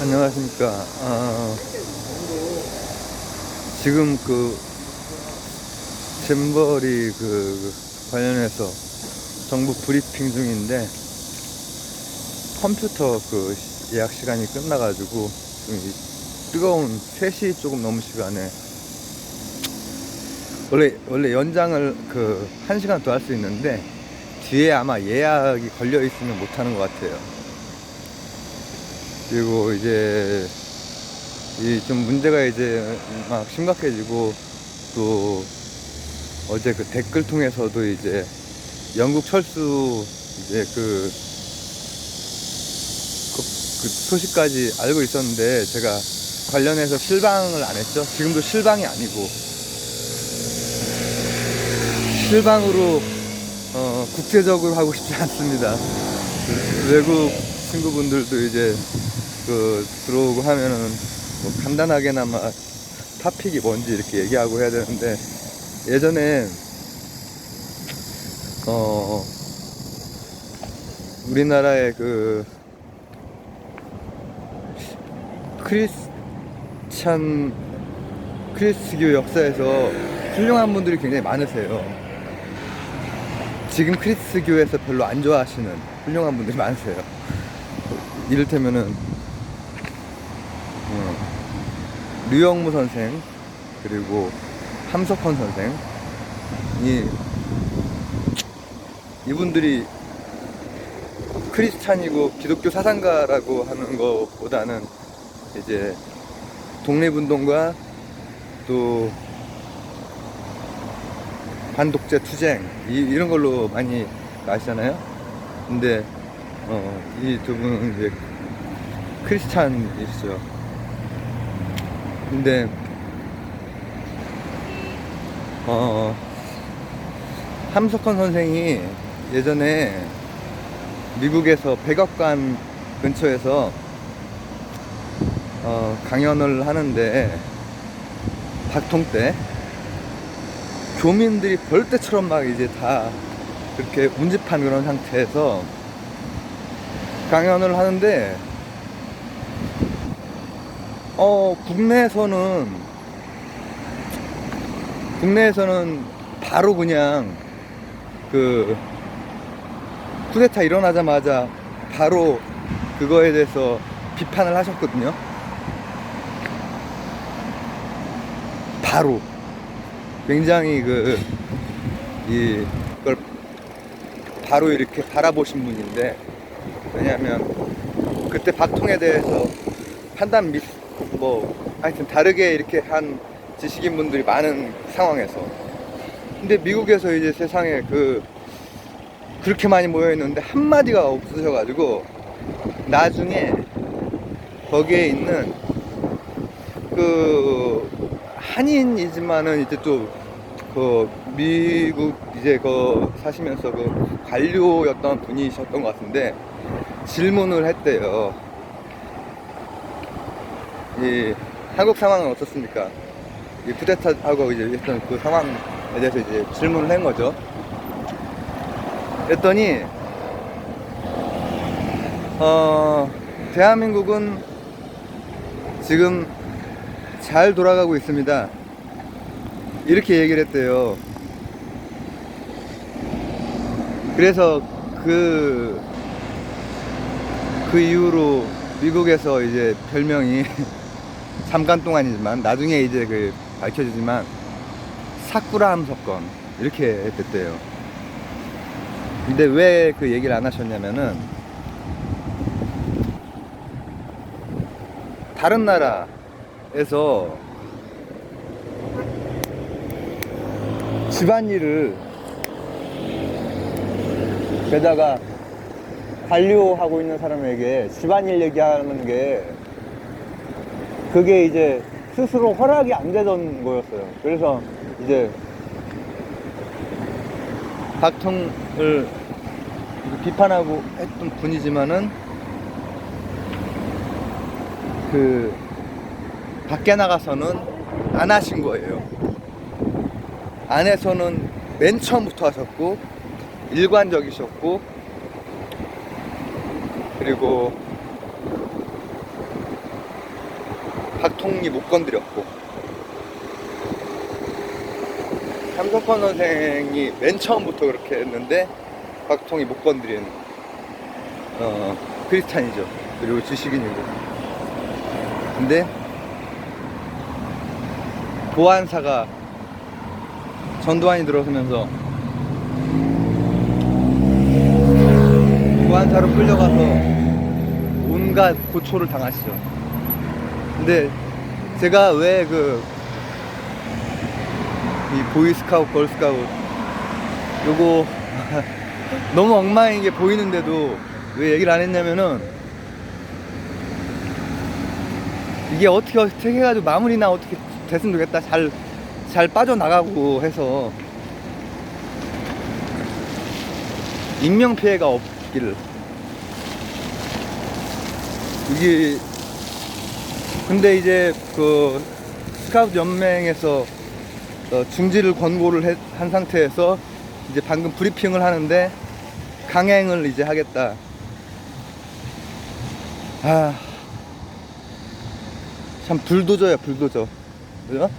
안녕하십니까. 지금 잼버리 관련해서 정부 브리핑 중인데 컴퓨터 예약 시간이 끝나가지고 좀 뜨거운 3시 조금 넘은 시간에 원래 연장을 1시간 더 할 수 있는데 뒤에 아마 예약이 걸려 있으면 못하는 것 같아요. 그리고 이제 좀 문제가 이제 막 심각해지고, 또 어제 댓글 통해서도 이제 영국 철수 이제 그 소식까지 알고 있었는데 제가 관련해서 실방을 안 했죠. 지금도 실방이 아니고 실방으로 국제적으로 하고 싶지 않습니다. 외국 친구분들도 이제 들어오고 하면은 뭐 간단하게나마 타픽이 뭔지 이렇게 얘기하고 해야 되는데, 예전에 우리나라의 크리스교 역사에서 훌륭한 분들이 굉장히 많으세요. 지금 크리스교에서 별로 안 좋아하시는 훌륭한 분들이 많으세요. 이를테면은 류영무 선생, 그리고 함석헌 선생, 이분들이 크리스찬이고 기독교 사상가라고 하는 것보다는 이제 독립운동가, 또 반독재 투쟁 이런 걸로 많이 아시잖아요. 근데 이 두 분은 이제 크리스찬이시죠. 근데 함석헌 선생이 예전에 미국에서 백악관 근처에서 강연을 하는데, 박통 때 교민들이 벌떼처럼 막 이제 다 그렇게 운집한 그런 상태에서 강연을 하는데, 국내에서는 바로 그냥 쿠데타 일어나자마자 바로 그거에 대해서 비판을 하셨거든요. 바로 굉장히 이걸 바로 이렇게 바라보신 분인데, 왜냐하면 그때 박통에 대해서 판단 하여튼 다르게 이렇게 한 지식인 분들이 많은 상황에서, 근데 미국에서 이제 세상에 그렇게 많이 모여있는데 한마디가 없으셔가지고, 나중에 거기에 있는 한인이지만은 이제 또 미국 이제 사시면서 관료였던 분이셨던 것 같은데, 질문을 했대요. 이 한국 상황은 어떻습니까? 이 쿠데타하고 이제 했던 그 상황에 대해서 이제 질문을 한 거죠. 그랬더니 대한민국은 지금 잘 돌아가고 있습니다, 이렇게 얘기를 했대요. 그래서 그 이후로 미국에서 이제 별명이 잠깐 동안이지만 나중에 이제 밝혀지지만 사쿠라 함석헌 이렇게 됐대요. 근데 왜 그 얘기를 안 하셨냐면은, 다른 나라에서 집안일을, 게다가 관료하고 있는 사람에게 집안일 얘기하는 게 그게 이제 스스로 허락이 안 되던 거였어요. 그래서 이제 박통을 비판하고 했던 분이지만은 밖에 나가서는 안 하신 거예요. 안에서는 맨 처음부터 하셨고 일관적이셨고, 그리고 박통리 못 건드렸고, 함석헌 선생이 맨 처음부터 그렇게 했는데 박통이 못 건드린 크리스찬이죠. 그리고 지식인이고. 근데 보안사가 전두환이 들어서면서 보안사로 끌려가서 온갖 고초를 당하시죠. 근데 제가 왜 이 보이스카웃, 걸스카웃 요거 너무 엉망인 게 보이는데도 왜 얘기를 안 했냐면은, 이게 어떻게 해가지고 마무리나 어떻게 됐으면 좋겠다, 잘 빠져나가고 해서 인명피해가 없기를. 이게 근데 이제 그 스카우트 연맹에서 중지를 권고를 한 상태에서 이제 방금 브리핑을 하는데 강행을 이제 하겠다. 참 불도저야, 불도저. 그죠?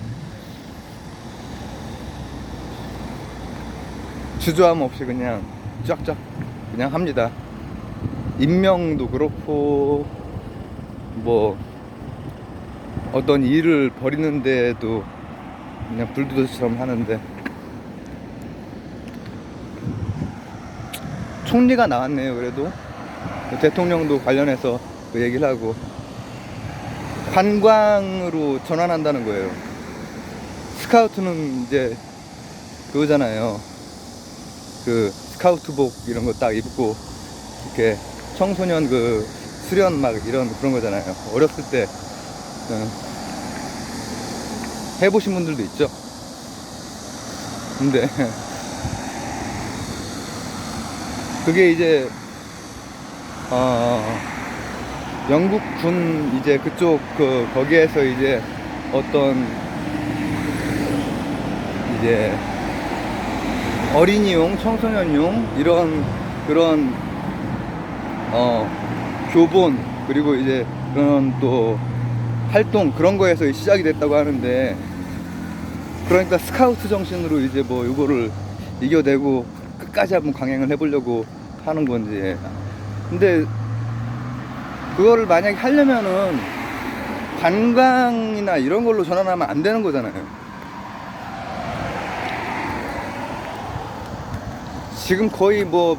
주저함 없이 그냥 쫙쫙 그냥 합니다. 임명도 그렇고 뭐 어떤 일을 벌이는데도 그냥 불도저처럼 하는데, 총리가 나왔네요. 그래도 대통령도 관련해서 그 얘기를 하고 관광으로 전환한다는 거예요. 스카우트는 이제 그거잖아요. 그 스카우트복 이런 거 딱 입고 이렇게 청소년 그 수련 막 이런 그런 거잖아요. 어렸을 때 해보신 분들도 있죠. 근데 그게 이제 영국 군 이제 그쪽 거기에서 이제 어떤 이제 어린이용, 청소년용 이런 그런 교본, 그리고 이제 그런 또 활동, 그런 거에서 시작이 됐다고 하는데, 그러니까 스카우트 정신으로 이제 뭐 요거를 이겨내고 끝까지 한번 강행을 해보려고 하는 건지. 근데 그거를 만약에 하려면은 관광이나 이런 걸로 전환하면 안 되는 거잖아요. 지금 거의 뭐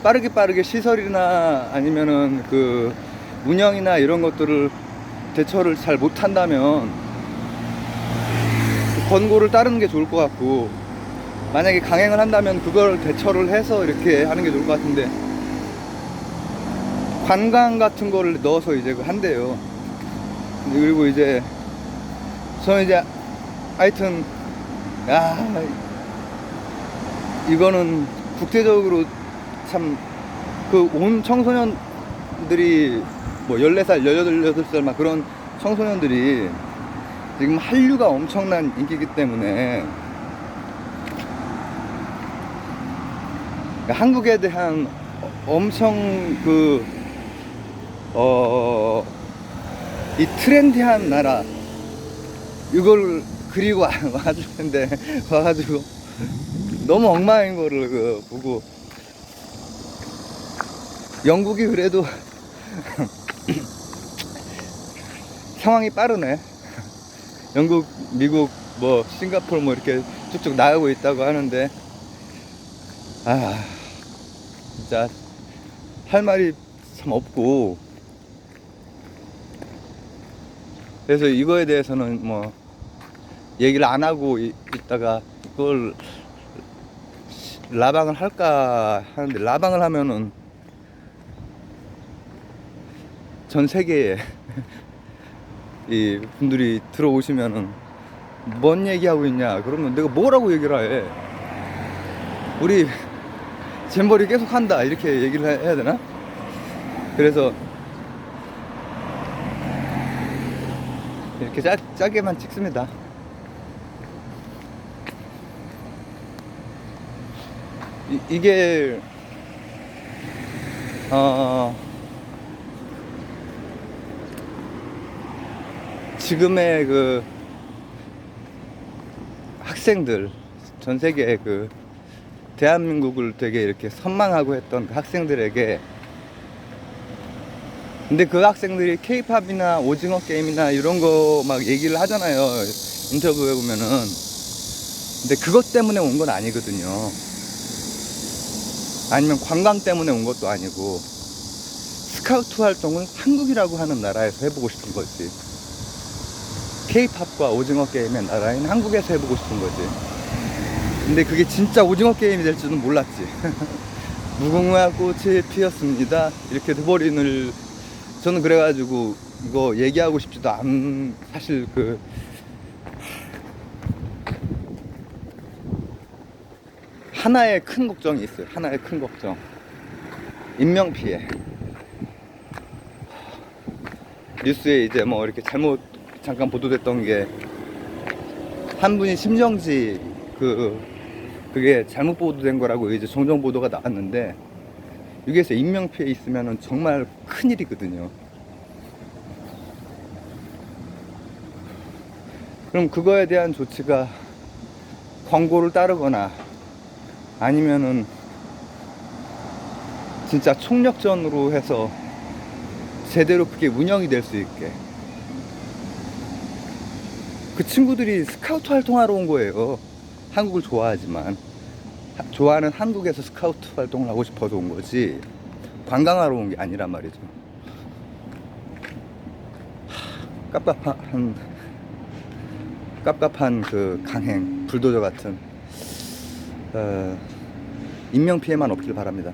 빠르게 시설이나 아니면은 그 운영이나 이런 것들을 대처를 잘 못한다면 권고를 따르는 게 좋을 것 같고, 만약에 강행을 한다면 그걸 대처를 해서 이렇게 하는 게 좋을 것 같은데, 관광 같은 거를 넣어서 이제 한대요. 그리고 이제 저는 이제 하여튼 이거는 국제적으로 참 그 온 청소년들이 뭐 14살, 18살 막 그런 청소년들이 지금 한류가 엄청난 인기이기 때문에 한국에 대한 엄청 이 트렌디한 나라, 이걸 그리고 와가지고 너무 엉망인 거를 보고, 영국이 그래도 상황이 빠르네. 영국, 미국, 뭐 싱가포르 뭐 이렇게 쭉쭉 나가고 있다고 하는데, 진짜 할 말이 참 없고, 그래서 이거에 대해서는 뭐 얘기를 안 하고 있다가 그걸 라방을 할까 하는데, 라방을 하면은 전 세계에 이 분들이 들어오시면은 뭔 얘기하고 있냐, 그러면 내가 뭐라고 얘기를 해. 우리 잼버리 계속 한다 이렇게 얘기를 해야 되나? 그래서 이렇게 짜게만 찍습니다. 이게 지금의 그 학생들, 전 세계 그 대한민국을 되게 이렇게 선망하고 했던 그 학생들에게, 근데 그 학생들이 케이팝이나 오징어 게임이나 이런 거 막 얘기를 하잖아요, 인터뷰에 보면은. 근데 그것 때문에 온 건 아니거든요. 아니면 관광 때문에 온 것도 아니고, 스카우트 활동을 한국이라고 하는 나라에서 해보고 싶은 거지. 케이팝과 오징어 게임의 나라인 한국에서 해보고 싶은 거지. 근데 그게 진짜 오징어 게임이 될 줄은 몰랐지. 무궁화 꽃이 피었습니다 이렇게 돼버리는, 저는 그래가지고 이거 얘기하고 싶지도 않은, 사실 그 하나의 큰 걱정이 있어요. 하나의 큰 걱정, 인명피해. 뉴스에 이제 뭐 이렇게 잘못 잠깐 보도됐던 게, 한 분이 심정지 그게 잘못 보도된 거라고 이제 종종 보도가 나왔는데, 여기에서 인명피해 있으면은 정말 큰일이거든요. 그럼 그거에 대한 조치가 광고를 따르거나 아니면은 진짜 총력전으로 해서 제대로 그게 운영이 될 수 있게. 그 친구들이 스카우트 활동하러 온 거예요. 한국을 좋아하지만, 좋아하는 한국에서 스카우트 활동을 하고 싶어서 온 거지, 관광하러 온 게 아니란 말이죠. 깝깝한 그 강행, 불도저 같은 인명피해만 없길 바랍니다.